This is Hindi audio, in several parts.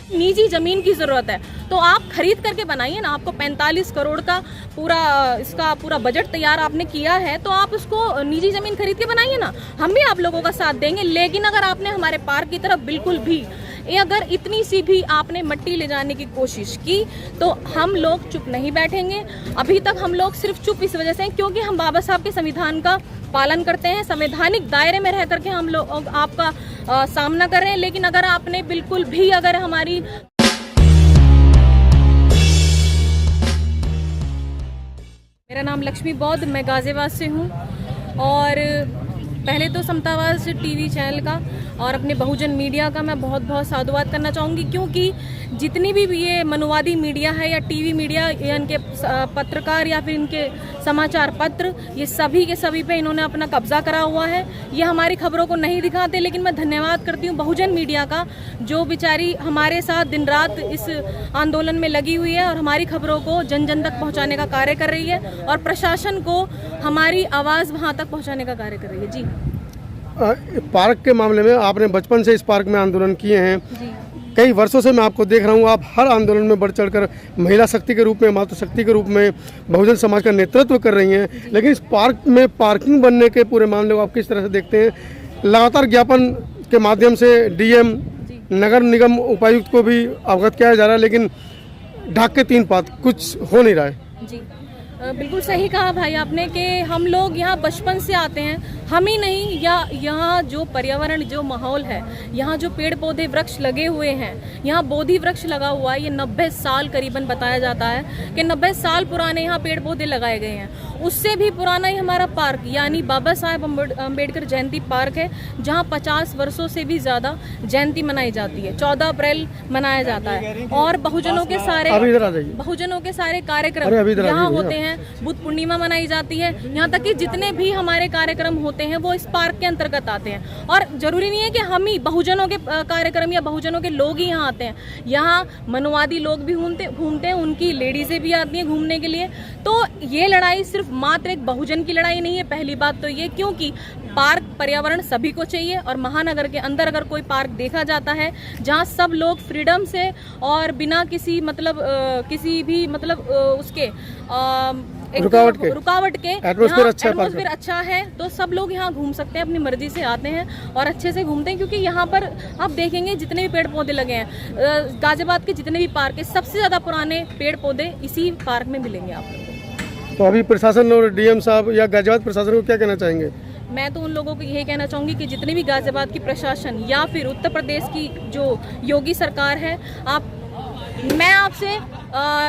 निजी जमीन की जरूरत है तो आप खरीद करके बनाइए ना। आपको 45 करोड़ का पूरा बजट तैयार आपने किया है तो आप उसको निजी जमीन खरीद के बनाइए ना। हम भी आप लोगों का साथ देंगे। लेकिन अगर आपने हमारे पार्क की तरफ बिल्कुल भी अगर इतनी सी भी आपने मिट्टी ले जाने की कोशिश की तो हम लोग चुप नहीं बैठेंगे। अभी तक हम लोग सिर्फ चुप इस वजह से हैं क्योंकि हम बाबा साहब के संविधान का पालन करते हैं, संवैधानिक दायरे में रह करके हम लोग आपका सामना कर रहे हैं। लेकिन अगर आपने बिल्कुल भी अगर हमारी मेरा नाम लक्ष्मी बौद्ध, मैं गाजियाबाद से हूँ। और पहले तो समतावाद टीवी चैनल का और अपने बहुजन मीडिया का मैं बहुत बहुत साधुवाद करना चाहूँगी क्योंकि जितनी भी ये मनुवादी मीडिया है या टीवी मीडिया या इनके पत्रकार या फिर इनके समाचार पत्र, ये सभी के सभी पे इन्होंने अपना कब्जा करा हुआ है। ये हमारी खबरों को नहीं दिखाते। लेकिन मैं धन्यवाद करती हूँ बहुजन मीडिया का जो बेचारी हमारे साथ दिन रात इस आंदोलन में लगी हुई है और हमारी खबरों को जन जन तक पहुँचाने का कार्य कर रही है और प्रशासन को हमारी आवाज़ वहाँ तक पहुँचाने का कार्य कर रही है। जी, पार्क के मामले में आपने बचपन से इस पार्क में आंदोलन किए हैं। कई वर्षों से मैं आपको देख रहा हूँ, आप हर आंदोलन में बढ़ चढ़कर महिला शक्ति के रूप में, मातृशक्ति के रूप में बहुजन समाज का नेतृत्व कर रही हैं। लेकिन इस पार्क में पार्किंग बनने के पूरे मामले को आप किस तरह से देखते हैं? लगातार ज्ञापन के माध्यम से डीएम, नगर निगम उपायुक्त को भी अवगत किया जा रहा है लेकिन ढाक के तीन पात, कुछ हो नहीं रहा है। जी, बिल्कुल सही कहा भाई आपने कि हम लोग यहाँ बचपन से आते हैं। हम ही नहीं, या यहाँ जो पर्यावरण, जो माहौल है, यहाँ जो पेड़ पौधे वृक्ष लगे हुए हैं, यहाँ बोधि वृक्ष लगा हुआ है। ये 90 साल करीबन बताया जाता है कि 90 साल पुराने यहाँ पेड़ पौधे लगाए गए हैं। उससे भी पुराना ही हमारा पार्क यानी बाबा साहेब अम्बेडकर जयंती पार्क है जहाँ 50 वर्षों से भी ज़्यादा जयंती मनाई जाती है। 14 अप्रैल मनाया जाता है और बहुजनों के सारे कार्यक्रम यहाँ होते हैं। बुद्ध पूर्णिमा मनाई जाती है। यहाँ तक कि जितने भी हमारे कार्यक्रम होते हैं वो इस पार्क के अंतर्गत आते हैं। और जरूरी नहीं है कि हम ही बहुजनों के कार्यक्रम या बहुजनों के लोग ही यहाँ आते हैं। यहाँ मनुवादी लोग भी घूमते हैं, उनकी लेडीजें भी आती हैं घूमने के लिए। तो ये लड़ाई सिर्फ मात्र एक बहुजन की लड़ाई नहीं है। पहली बात तो ये क्योंकि पार्क पर्यावरण सभी को चाहिए और महानगर के अंदर अगर कोई पार्क देखा जाता है जहाँ सब लोग फ्रीडम से और बिना किसी उसके रुकावट के एटमॉस्फेयर अच्छा है तो सब लोग यहाँ घूम सकते हैं, अपनी मर्जी से आते हैं और अच्छे से घूमते हैं। क्योंकि यहाँ पर आप देखेंगे जितने भी पेड़ पौधे लगे हैं, गाजियाबाद के जितने भी पार्क है, सबसे ज्यादा पुराने पेड़ पौधे इसी पार्क में मिलेंगे आप लोगों को। तो अभी प्रशासन और डीएम साहब या गाजियाबाद प्रशासन को क्या कहना चाहेंगे? मैं तो उन लोगों को यही कहना चाहूँगी कि जितने भी गाजियाबाद की प्रशासन या फिर उत्तर प्रदेश की जो योगी सरकार है, मैं आपसे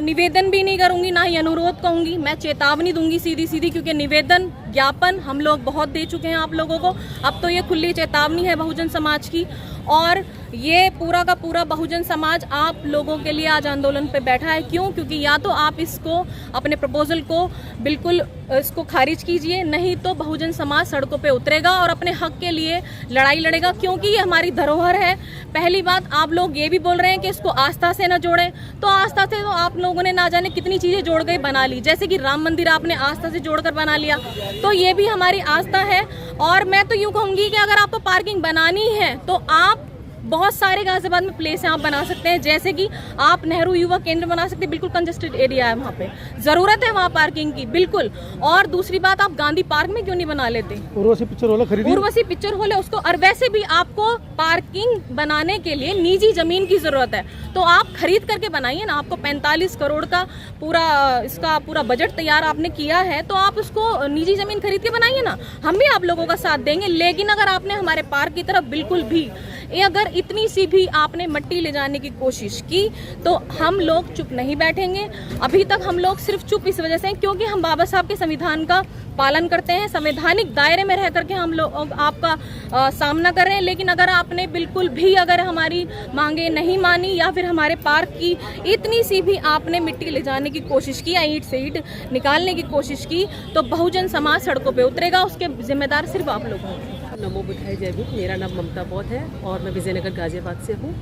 निवेदन भी नहीं करूंगी, ना ही अनुरोध कहूंगी, मैं चेतावनी दूंगी सीधी क्योंकि निवेदन ज्ञापन हम लोग बहुत दे चुके हैं आप लोगों को। अब तो ये खुली चेतावनी है बहुजन समाज की और ये पूरा का पूरा बहुजन समाज आप लोगों के लिए आज आंदोलन पे बैठा है। क्यों? क्योंकि या तो आप इसको अपने प्रपोजल को बिल्कुल इसको खारिज कीजिए, नहीं तो बहुजन समाज सड़कों पे उतरेगा और अपने हक के लिए लड़ाई लड़ेगा क्योंकि ये हमारी धरोहर है। पहली बात, आप लोग ये भी बोल रहे हैं कि इसको आस्था से न जोड़ें, तो आस्था से तो आप लोगों ने ना जाने कितनी चीजें जोड़ गई बना ली। जैसे कि राम मंदिर आपने आस्था से जोड़कर बना लिया, तो ये भी हमारी आस्था है। और मैं तो यूँ कहूँगी कि अगर आपको पार्किंग बनानी है तो आप बहुत सारे गाजियाबाद में प्लेस हैं आप बना सकते हैं। जैसे कि आप नेहरू युवा केंद्र बना सकते हैं, बिल्कुल कंजेस्टेड एरिया है, वहाँ पे ज़रूरत है वहाँ पार्किंग की बिल्कुल। और दूसरी बात, आप गांधी पार्क में क्यों नहीं बना लेते? उर्वशी पिक्चर हॉल खरीदिए, उर्वशी पिक्चर हॉल है उसको। और वैसे भी आपको पार्किंग बनाने के लिए निजी जमीन की जरूरत है तो आप खरीद करके बनाइए ना। आपको 45 करोड़ का पूरा बजट तैयार आपने किया है तो आप उसको निजी जमीन खरीद के बनाइए ना। हम भी आप लोगों का साथ देंगे। लेकिन अगर आपने हमारे पार्क की तरफ बिल्कुल भी अगर इतनी सी भी आपने मिट्टी ले जाने की कोशिश की तो हम लोग चुप नहीं बैठेंगे। अभी तक हम लोग सिर्फ चुप इस वजह से हैं क्योंकि हम बाबा साहब के संविधान का पालन करते हैं, संवैधानिक दायरे में रह करके हम लोग आपका सामना कर रहे हैं। लेकिन अगर आपने बिल्कुल भी अगर हमारी मांगे नहीं मानी या फिर हमारे पार्क की इतनी सी भी आपने मिट्टी ले जाने की कोशिश की या ईंट से ईंट निकालने की कोशिश की तो बहुजन समाज सड़कों पे उतरेगा। उसके जिम्मेदार सिर्फ आप लोग होंगे। नमो बुद्धाय जय भीम। मेरा नाम ममता बौद्ध है और मैं विजयनगर गाजियाबाद से हूँ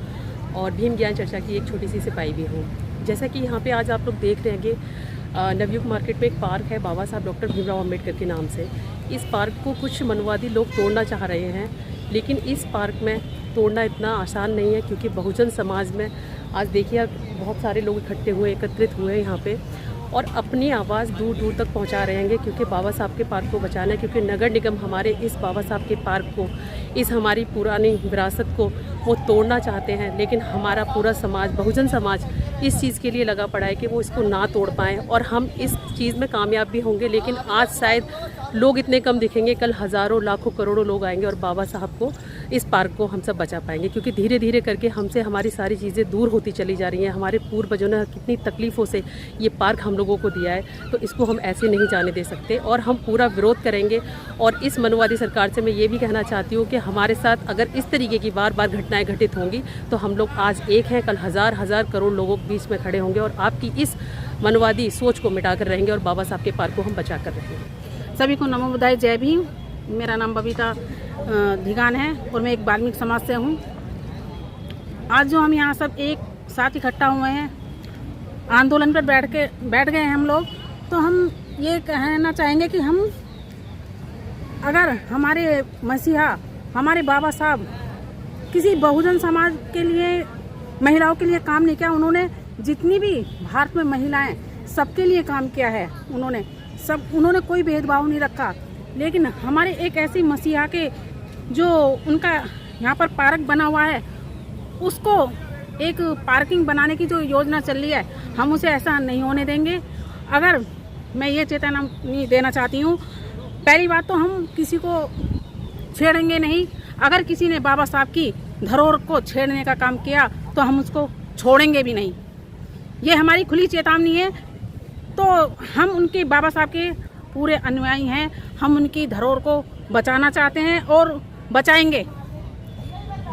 और भीम ज्ञान चर्चा की एक छोटी सी सिपाही भी हूँ। जैसा कि यहाँ पे आज आप लोग देख रहे हैं कि नवयुग मार्केट में एक पार्क है बाबा साहब डॉक्टर भीमराव अम्बेडकर के नाम से। इस पार्क को कुछ मनुवादी लोग तोड़ना चाह रहे हैं, लेकिन इस पार्क में तोड़ना इतना आसान नहीं है क्योंकि बहुजन समाज में आज देखिए बहुत सारे लोग इकट्ठे हुए, एकत्रित हुए यहाँ पे और अपनी आवाज़ दूर दूर तक पहुँचा रहे हैं, क्योंकि बाबा साहब के पार्क को बचाना है। क्योंकि नगर निगम हमारे इस बाबा साहब के पार्क को, इस हमारी पुरानी विरासत को वो तोड़ना चाहते हैं, लेकिन हमारा पूरा समाज, बहुजन समाज इस चीज़ के लिए लगा पड़ा है कि वो इसको ना तोड़ पाएँ और हम इस चीज़ में कामयाब भी होंगे। लेकिन आज शायद लोग इतने कम दिखेंगे, कल हज़ारों लाखों करोड़ों लोग आएंगे और बाबा साहब को, इस पार्क को हम सब बचा पाएंगे। क्योंकि धीरे धीरे करके हमसे हमारी सारी चीज़ें दूर होती चली जा रही हैं। हमारे पूर्वजों ने कितनी तकलीफ़ों से ये पार्क हम लोगों को दिया है, तो इसको हम ऐसे नहीं जाने दे सकते और हम पूरा विरोध करेंगे। और इस मनुवादी सरकार से मैं ये भी कहना चाहती हूँ कि हमारे साथ अगर इस तरीके की बार बार घटनाएं घटित होंगी तो हम लोग आज एक हैं, कल हज़ार हज़ार करोड़ लोगों के बीच में खड़े होंगे और आपकी इस मनुवादी सोच को मिटा कर रहेंगे और बाबा साहब के पार्क को हम बचा कर रहेंगे। सभी को नमो बुद्धाय, जय भीम। मेरा नाम बबीता धिगान है और मैं एक वाल्मीकि समाज से हूँ। आज जो हम यहाँ सब एक साथ इकट्ठा हुए हैं, आंदोलन पर बैठ गए हैं हम लोग, तो हम ये कहना चाहेंगे कि हम अगर हमारे मसीहा, हमारे बाबा साहब किसी बहुजन समाज के लिए, महिलाओं के लिए काम नहीं किया। उन्होंने जितनी भी भारत में महिलाएं, सबके लिए काम किया है। उन्होंने कोई भेदभाव नहीं रखा। लेकिन हमारे एक ऐसी मसीहा के जो उनका यहाँ पर पार्क बना हुआ है, उसको एक पार्किंग बनाने की जो योजना चल रही है, हम उसे ऐसा नहीं होने देंगे। अगर मैं ये चेतावनी देना चाहती हूँ, पहली बात तो हम किसी को छेड़ेंगे नहीं। अगर किसी ने बाबा साहब की धरोहर को छेड़ने का काम किया तो हम उसको छोड़ेंगे भी नहीं। ये हमारी खुली चेतावनी है। तो हम उनके बाबा साहब के पूरे अनुयायी हैं, हम उनकी धरोहर को बचाना चाहते हैं और बचाएंगे।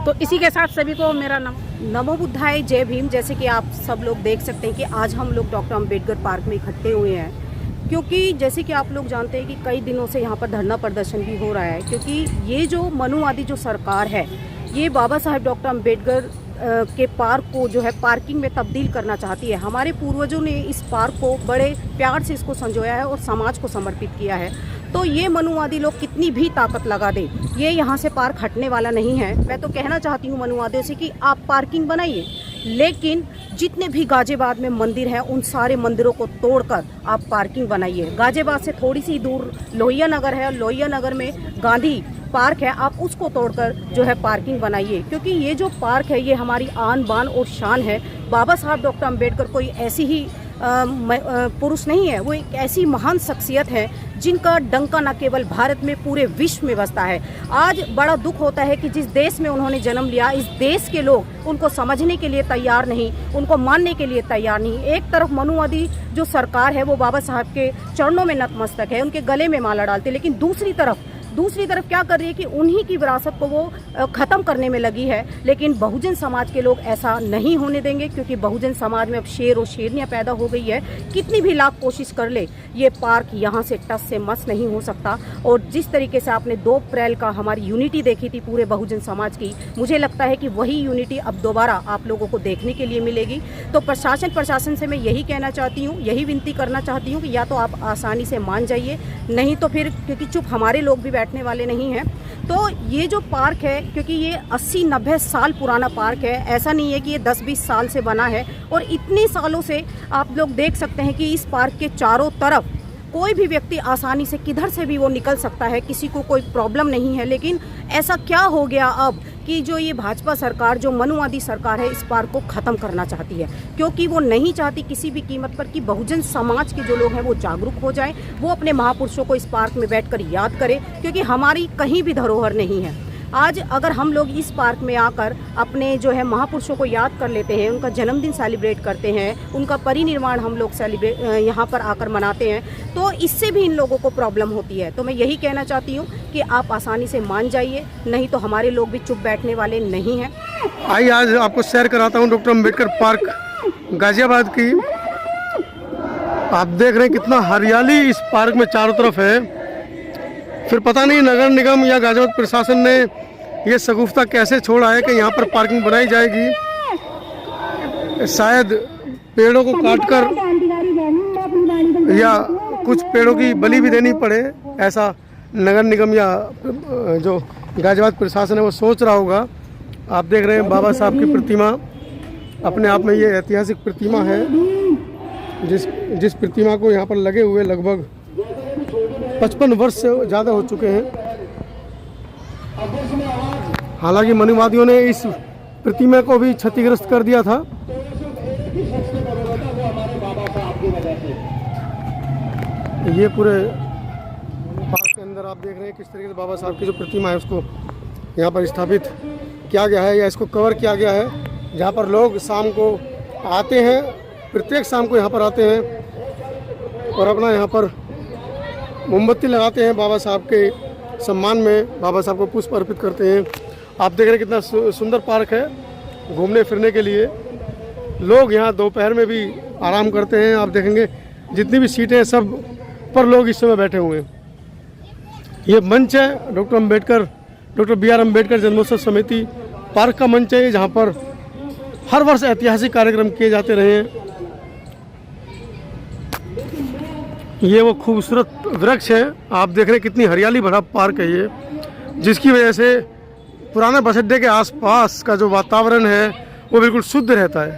तो इसी के साथ सभी को मेरा नमो बुद्धाय, जय भीम। जैसे कि आप सब लोग देख सकते हैं कि आज हम लोग डॉक्टर अंबेडकर पार्क में इकट्ठे हुए हैं, क्योंकि जैसे कि आप लोग जानते हैं कि कई दिनों से यहाँ पर धरना प्रदर्शन भी हो रहा है। क्योंकि ये जो मनुवादी जो सरकार है, ये बाबा साहेब डॉक्टर अंबेडकर के पार्क को जो है पार्किंग में तब्दील करना चाहती है। हमारे पूर्वजों ने इस पार्क को बड़े प्यार से इसको संजोया है और समाज को समर्पित किया है। तो ये मनुवादी लोग कितनी भी ताकत लगा दे, ये यहाँ से पार्क हटने वाला नहीं है। मैं तो कहना चाहती हूँ मनुवादियों से कि आप पार्किंग बनाइए, लेकिन जितने भी गाजियाबाद में मंदिर हैं उन सारे मंदिरों को तोड़कर आप पार्किंग बनाइए। गाजियाबाद से थोड़ी सी दूर लोहिया नगर है और लोहिया नगर में गांधी पार्क है, आप उसको तोड़कर जो है पार्किंग बनाइए। क्योंकि ये जो पार्क है ये हमारी आन बान और शान है। बाबा साहब डॉक्टर अंबेडकर कोई ऐसी ही पुरुष नहीं है, वो एक ऐसी महान शख्सियत है जिनका डंका न केवल भारत में पूरे विश्व में बजता है। आज बड़ा दुख होता है कि जिस देश में उन्होंने जन्म लिया, इस देश के लोग उनको समझने के लिए तैयार नहीं, उनको मानने के लिए तैयार नहीं। एक तरफ मनुवादी जो सरकार है वो बाबा साहब के चरणों में नतमस्तक है, उनके गले में माला डालते, लेकिन दूसरी तरफ क्या कर रही है कि उन्हीं की विरासत को वो ख़त्म करने में लगी है। लेकिन बहुजन समाज के लोग ऐसा नहीं होने देंगे, क्योंकि बहुजन समाज में अब शेर और शेरनियाँ पैदा हो गई है। कितनी भी लाख कोशिश कर ले, ये पार्क यहाँ से टस से मस नहीं हो सकता। और जिस तरीके से आपने 2 अप्रैल का हमारी यूनिटी देखी थी पूरे बहुजन समाज की, मुझे लगता है कि वही यूनिटी अब दोबारा आप लोगों को देखने के लिए मिलेगी। तो प्रशासन से मैं यही कहना चाहती हूँ, यही विनती करना चाहती हूँ कि या तो आप आसानी से मान जाइए, नहीं तो फिर, क्योंकि चुप हमारे लोग भी बैठने वाले नहीं हैं। तो ये जो पार्क है, क्योंकि ये 80-90 साल पुराना पार्क है, ऐसा नहीं है कि ये 10-20 साल से बना है। और इतने सालों से आप लोग देख सकते हैं कि इस पार्क के चारों तरफ कोई भी व्यक्ति आसानी से किधर से भी वो निकल सकता है, किसी को कोई प्रॉब्लम नहीं है। लेकिन ऐसा क्या हो गया अब कि जो ये भाजपा सरकार, जो मनुवादी सरकार है, इस पार्क को ख़त्म करना चाहती है, क्योंकि वो नहीं चाहती किसी भी कीमत पर कि बहुजन समाज के जो लोग हैं वो जागरूक हो जाएं, वो अपने महापुरुषों को इस पार्क में बैठकर याद करें। क्योंकि हमारी कहीं भी धरोहर नहीं है। आज अगर हम लोग इस पार्क में आकर अपने जो है महापुरुषों को याद कर लेते हैं, उनका जन्मदिन सेलिब्रेट करते हैं, उनका परिनिर्वाण हम लोग यहाँ पर आकर मनाते हैं, तो इससे भी इन लोगों को प्रॉब्लम होती है। तो मैं यही कहना चाहती हूँ कि आप आसानी से मान जाइए, नहीं तो हमारे लोग भी चुप बैठने वाले नहीं हैं। आइए आज आपको सैर कराता हूँ डॉक्टर अंबेडकर पार्क गाजियाबाद की। आप देख रहे हैं कितना हरियाली इस पार्क में चारों तरफ है। फिर पता नहीं नगर निगम या गाजियाबाद प्रशासन ने ये शगुफ्ता कैसे छोड़ा है कि यहाँ पर पार्किंग बनाई जाएगी। शायद पेड़ों को काटकर या कुछ पेड़ों की बलि भी देनी पड़े, ऐसा नगर निगम या जो गाजियाबाद प्रशासन है वो सोच रहा होगा। आप देख रहे हैं बाबा साहब की प्रतिमा अपने आप में ये ऐतिहासिक प्रतिमा है, जिस प्रतिमा को यहाँ पर लगे हुए लगभग 55 वर्ष से ज़्यादा हो चुके हैं। हालांकि मनुवादियों ने इस प्रतिमा को भी क्षतिग्रस्त कर दिया था। ये पूरे पार्क के अंदर आप देख रहे हैं किस तरीके से बाबा साहब की जो प्रतिमा है उसको यहाँ पर स्थापित किया गया है या इसको कवर किया गया है, जहाँ पर लोग शाम को आते हैं, प्रत्येक शाम को यहाँ पर आते हैं और अपना यहाँ पर मोमबत्ती लगाते हैं, बाबा साहब के सम्मान में बाबा साहब को पुष्प अर्पित करते हैं। आप देख रहे हैं कितना सुंदर पार्क है घूमने फिरने के लिए। लोग यहाँ दोपहर में भी आराम करते हैं। आप देखेंगे जितनी भी सीटें हैं सब पर लोग इस समय बैठे हुए हैं। ये मंच है डॉक्टर BR अम्बेडकर जन्मोत्सव समिति पार्क का मंच है, जहाँ पर हर वर्ष ऐतिहासिक कार्यक्रम किए जाते रहे हैं। ये वो खूबसूरत वृक्ष है, आप देख रहे हैं कितनी हरियाली भरा पार्क है ये, जिसकी वजह से पुराने बस अड्डे के आसपास का जो वातावरण है वो बिल्कुल शुद्ध रहता है।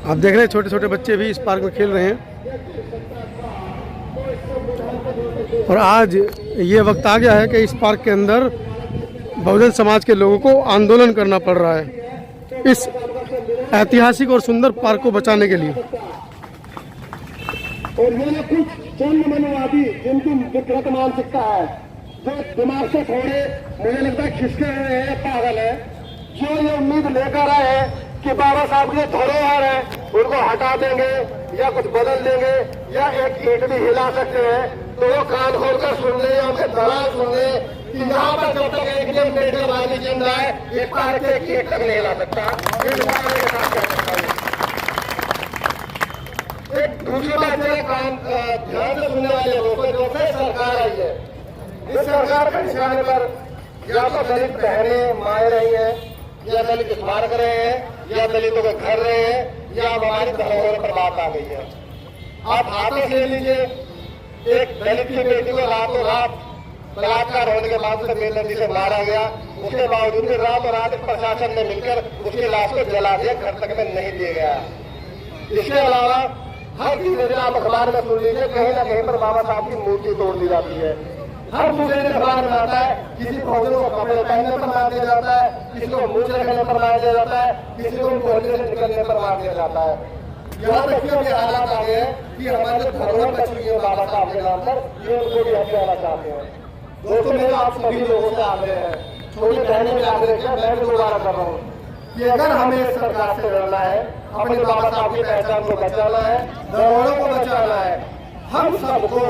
आप देख रहे हैं छोटे छोटे बच्चे भी इस पार्क में खेल रहे हैं। और आज ये वक्त आ गया है कि इस पार्क के अंदर बहुजन समाज के लोगों को आंदोलन करना पड़ रहा है इस ऐतिहासिक और सुंदर पार्क को बचाने के लिए। और ये कुछ चंद मनुवादी जिनकी विकृत मानसिकता है, जो दिमाग से थोड़े मुझे लगता है खिसके हुए हैं, पागल है, जो ये उम्मीद लेकर आए हैं कि बाबा साहब के धरोहर है उनको हटा देंगे या कुछ बदल देंगे या एक ईंट भी हिला सकते हैं, तो वो कान खोलकर सुन ले या उनके दलाल सुन ले कि यहाँ पर जब तक एक दिन मेडिकल वाली जिंदा है ये पार्क के एक ईंट तक नहीं हिला सकता। एक दूसरी बात है, ध्यान से सुनने वाले लोगों को जो फिर सरकार आई है, इस सरकार के निशाने पर या तो दलित बहनें माए रही है, या दलित स्मारक रहे हैं, या दलितों के घर रहे हैं, या हमारी धरोहर पर बात आ गई है। आप हाथों से लीजिए, एक दलित की बेटी को रातों रात बलात्कार होने के बाद उसे बेदर्दी से मारा गया, उसके बावजूद भी रातों रात प्रशासन ने मिलकर उसकी लाश को जला दिया, घर तक में नहीं दिया गया। इसके अलावा हर तीसरे दिन आप अखबार में सुन लीजिए कहीं ना कहीं पर बाबा साहब की मूर्ति तोड़ दी जाती है। हर दूसरे दिन अखबार में आता है किसी फौजी को कपड़े पहनने पर मार दिया जाता है, किसी को मुंह रखने पर मार दिया जाता है, किसी को मोहल्ले से निकलने पर मार दिया जाता है। यहाँ तक कि हालात आ गए हैं कि हमारे जो धरोहर बच चुकी है बाबा साहब के नाम पर, ये उनको भी हत्या करना चाहते हैं। दोस्तों मेरा आप सभी लोगों से आग्रह है, छोटी बहनों में आग्रह किया, मैं भी दोबारा कर रहा हूँ कि अगर हमें इस सरकार से लड़ना है, अपने बाबा साहब की पहचान को बचाना है, धरोहरों को बचाना है, हम सबको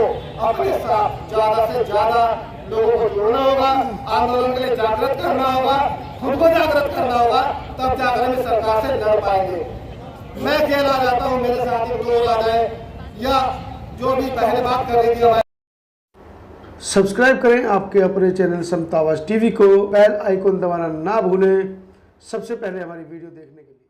अपने साथ ज्यादा से ज्यादा लोगों को जोड़ना होगा, आंदोलन के लिए जागृत करना होगा, खुद को जागृत करना होगा, तब जाकर हम इस सरकार से लड़ पाएंगे। मैं कहना चाहता हूँ मेरे साथी लोग आ जाए या जो भी पहले बात कर रही थी। सब्सक्राइब करें आपके अपने चैनल समता आवाज़ टीवी को, बेल आइकन दबाना ना भूलें सबसे पहले हमारी वीडियो देखने के लिए।